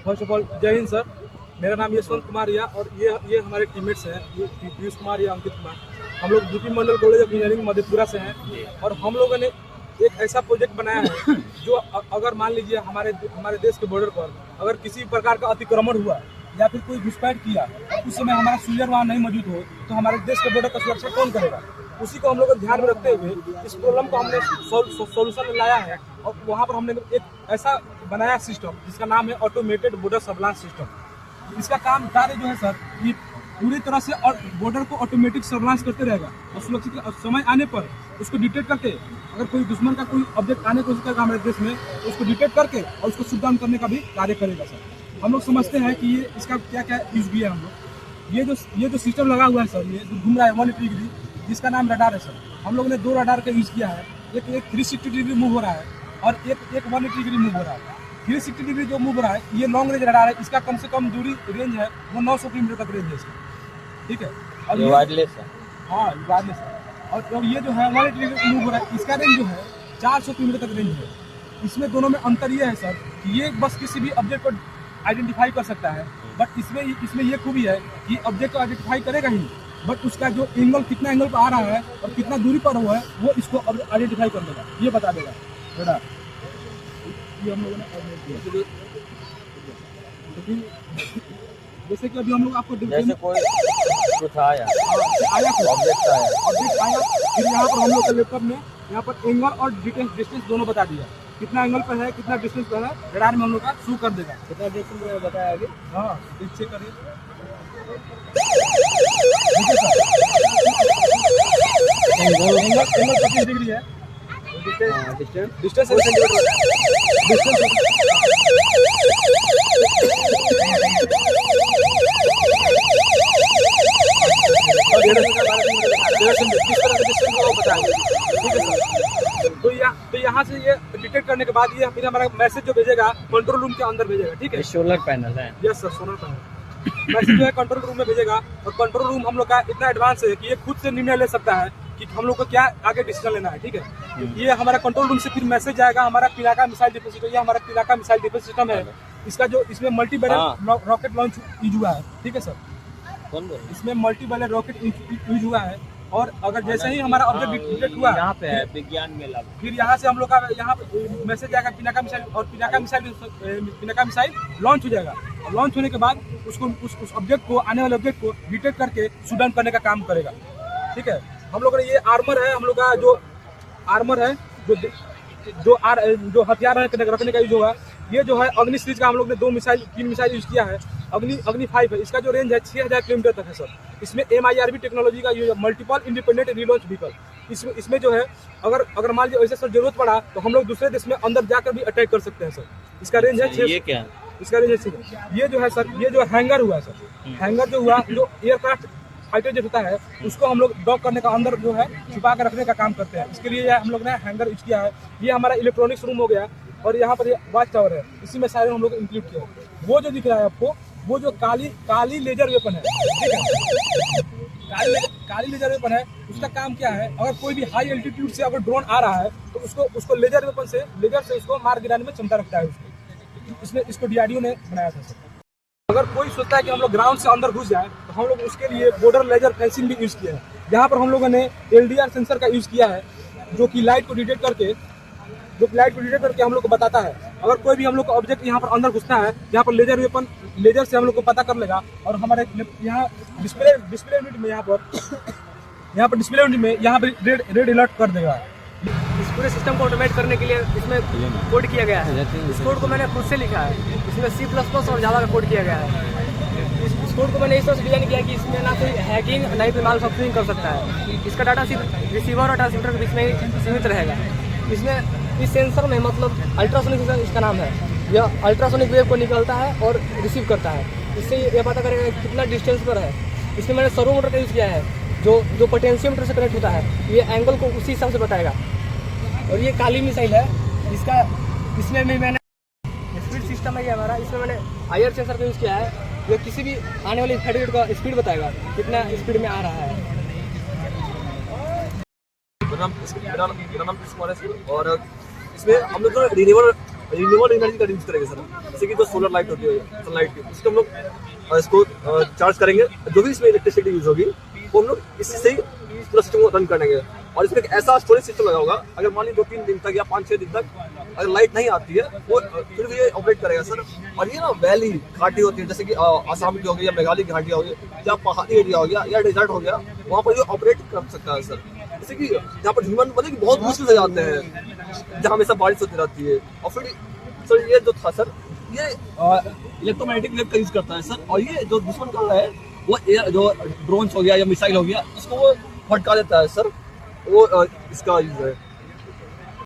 First of all जय Hind sir. मेरा नाम यशवंत कुमार या और ये हमारे टीममेट्स हैं, ये पीयूष कुमार या अंकित कुमार। हम लोग BP Mandal college of engineering Madhepura से हैं और हम लोगों ने एक ऐसा प्रोजेक्ट बनाया है जो अगर मान लीजिए हमारे देश के बॉर्डर पर अगर किसी प्रकार का अतिक्रमण हुआ या फिर कोई घुसपैठ किया और उस समय हमारा सोल्जर वहाँ नहीं मौजूद हो तो हमारे देश के बॉर्डर का सुरक्षा कौन करेगा। उसी को हम लोग ध्यान में रखते हुए इस प्रॉब्लम को हमने सॉल्यूशन लाया है और वहाँ पर हमने एक ऐसा बनाया सिस्टम जिसका नाम है ऑटोमेटेड बॉर्डर सर्विलांस सिस्टम। इसका काम कार्य जो है सर ये पूरी तरह से और बॉर्डर को ऑटोमेटिक सर्विलांस करते रहेगा और सुरक्षित समय आने पर उसको डिटेक्ट करके अगर कोई दुश्मन का कोई ऑब्जेक्ट आने की कोशिश करेगा हमारे देश में तो उसको डिटेक्ट करके और उसको शूट डाउन करने का भी कार्य करेगा सर। हम लोग समझते हैं कि ये इसका क्या क्या यूज भी है। हम लोग ये जो सिस्टम लगा हुआ है सर ये जो घूम रहा है 180 डिग्री जिसका नाम रडार है सर। हम लोग ने 2 रडार का यूज किया है, एक 360 डिग्री मूव हो रहा है और एक 180 डिग्री मूव हो रहा है। 360 डिग्री जो मूव हो रहा है ये लॉन्ग रेंज रडार है, इसका कम से कम दूरी रेंज है वो 900 किलोमीटर तक रेंज है इसका, ठीक है। और ये वायरलेस है, हाँ वायरलेस है। और ये जो है 180 डिग्री मूव हो रहा है इसका रेंज जो है 400 किलोमीटर तक रेंज है। इसमें दोनों में अंतर ये है सर कि ये बस किसी भी ऑब्जेक्ट को आइडेंटिफाई कर सकता है, बट इसमें ये खूबी है कि ऑब्जेक्ट को आइडेंटिफाई करेगा ही बट उसका जो एंगल कितना एंगल पर आ रहा है और कितना दूरी पर हुआ है वो इसको आइडेंटिफाई कर देगा, ये बता देगा रडार। ये हम लोगों ने जैसे कि अभी हम लोग आपको जैसे कोई कुछ आया ऑब्जेक्ट आया फिर यहाँ पर हम लोग के लैपटॉप में यहाँ पर एंगल और डिस्टेंस दोनों बता दिया, कितना एंगल पर है कितना डिस्टेंस पर है रडार में हम लोग का शू कर देगा। कितना डिस्टेंस पर बताया आगे, हाँ चेक करिए एंगल 25 डिग्री है, डिस्टेंस तो यहाँ से ये डिटेक्ट करने के बाद ये फिर हमारा मैसेज जो भेजेगा कंट्रोल रूम के अंदर भेजेगा, ठीक है। सोलर पैनल है, yes sir solar panel message जो है कंट्रोल रूम में भेजेगा और कंट्रोल रूम हम लोग का इतना एडवांस है कि ये खुद से निर्णय ले सकता है कि हम लोग को क्या आगे डिसीजन लेना है, ठीक है। ये हमारा कंट्रोल रूम से फिर मैसेज आएगा हमारा पिनाका मिसाइल डिफेंस सिस्टम, ये हमारा पिनाका मिसाइल डिफेंस सिस्टम है। इसका जो इसमें multi barrel rocket launch use हुआ है, ठीक है सर। इसमें मल्टी बैरल रॉकेट यूज हुआ है और अगर जैसे ही हमारा ऑब्जेक्ट डिटेक्ट हुआ यहाँ पे है विज्ञान मेला, फिर यहाँ से हम लोग का यहाँ मैसेज आएगा पिनाका मिसाइल और पिनाका मिसाइल लॉन्च हो जाएगा और लॉन्च होने के बाद उसको उस ऑब्जेक्ट को आने वाले ऑब्जेक्ट को डिटेक्ट करके शूट डाउन करने का काम करेगा, ठीक है। हम लोग ने ये आर्मर है, हम लोग का जो आर्मर है जो हथियार रखने का यूज होगा ये जो है अग्नि सीरीज का हम लोग ने 3 मिसाइल यूज किया है। अग्नि 5 है, इसका जो रेंज है 6000 किलोमीटर तक है सर। इसमें MIRV टेक्नोलॉजी का यूज है, मल्टीपल इंडिपेंडेंट रिलॉन्च व्हीकल। इसमें जो है अगर मान लीजिए ऐसे सर जरूरत पड़ा तो हम लोग दूसरे देश में अंदर जाकर भी अटैक कर सकते हैं सर। इसका रेंज है 6। ये क्या इसका रेंज है ये जो है सर ये जो हैंगर हुआ है सर, हैंगर जो हुआ जो एयरक्राफ्ट फाइटर जो होता है उसको हम लोग डॉक करने का अंदर जो है छुपा कर रखने का काम करते हैं। इसके लिए हम लोग ने हैंगर यूज किया है। ये हमारा इलेक्ट्रॉनिक्स रूम हो गया और यहाँ पर वॉच टावर है, इसी में सारे हम लोग इंक्लूड किया है। वो जो दिख रहा है आपको वो जो काली लेजर वेपन है, ठीक है। काली लेजर वेपन है, उसका काम क्या है अगर कोई भी हाई एल्टीट्यूड से अगर ड्रोन आ रहा है तो उसको लेजर वेपन से उसको मार गिराने में क्षमता रखता है उसको। इसको DRDO ने बनाया था सर। अगर कोई सोचता है कि हम लोग ग्राउंड से अंदर घुस जाए तो हम लोग उसके लिए बॉर्डर लेजर फेंसिंग भी यूज किया है। यहाँ पर हम लोगों ने LDR सेंसर का यूज किया है जो कि लाइट को डिटेक्ट करके हम लोग को बताता है अगर कोई भी हम लोग का ऑब्जेक्ट यहाँ पर अंदर घुसता है यहाँ पर लेजर से हम लोग को पता कर लेगा और हमारे यहाँ डिस्प्ले यूनिट में यहाँ पर डिस्प्ले यूनिट में यहाँ पर रेड अलर्ट कर देगा। इस पूरे सिस्टम को ऑटोमेट करने के लिए इसमें कोड किया गया है। इस कोड को मैंने खुद से लिखा है, इसमें C++ और जावा का कोड किया गया है। इस कोड को मैंने इस तरह से डिजाइन किया कि इसमें ना कोई हैकिंग ना ही कोई माल फैक्चरिंग कर सकता है। इसका डाटा सिर्फ रिसीवर और ट्रांसमीटर के बीच में ही सीमित रहेगा। इसमें इस सेंसर में मतलब अल्ट्रासोनिक इसका नाम है, यह अल्ट्रासोनिक वेव को निकलता है और रिसीव करता है। इससे ये पता करेगा कितना डिस्टेंस पर है। इसमें मैंने सर्वो मोटर का यूज़ किया है जो पोटेंशियोमीटर से कनेक्ट होता है, ये एंगल को उसी हिसाब से बताएगा। और ये काली मिसाइल है इसमें भी मैंने स्पीड सिस्टम है ये हमारा, इसमें मैंने IR सेंसर का यूज़ किया है। ये किसी भी आने वाली फाइटर का स्पीड बताएगा कितना स्पीड में आ रहा है। मेरा नाम कुमार है और इसमें हम लोग जो रिन्यूएबल रिन्यूएबल एनर्जी का यूज करेंगे सर, जैसे कि जो सोलर लाइट होती है सनलाइट की, उसको हम लोग इसको चार्ज करेंगे, जो भी इसमें इलेक्ट्रिसिटी यूज होगी वो हम लोग इसी से ही पूरा सिस्टम को रन करेंगे। और इसमें एक ऐसा स्टोरेज सिस्टम लगा होगा, अगर मान ली 2-3 दिन तक या 5-6 दिन तक अगर लाइट नहीं आती है वो फिर भी ये ऑपरेट करेगा सर। और ये ना वैली घाटी होती है, जैसे कि आसाम की हो गई या मेघालय की घाटियाँ हो गई या पहाड़ी एरिया हो गया या डेजर्ट हो गया, वहाँ पर ये ऑपरेट कर सकता है सर। जैसे कि जहाँ पर ह्यूमन मतलब कि बहुत मुश्किल से जाते हैं, जहाँ हमेशा बारिश होती रहती है। और फिर सर ये जो था सर, ये इलेक्ट्रोमैग्नेटिक वेव का यूज करता है सर। और ये जो दुश्मन का है वो जो ड्रोन्स हो गया या मिसाइल हो गया, उसको वो भटका देता है सर, वो इसका यूज है।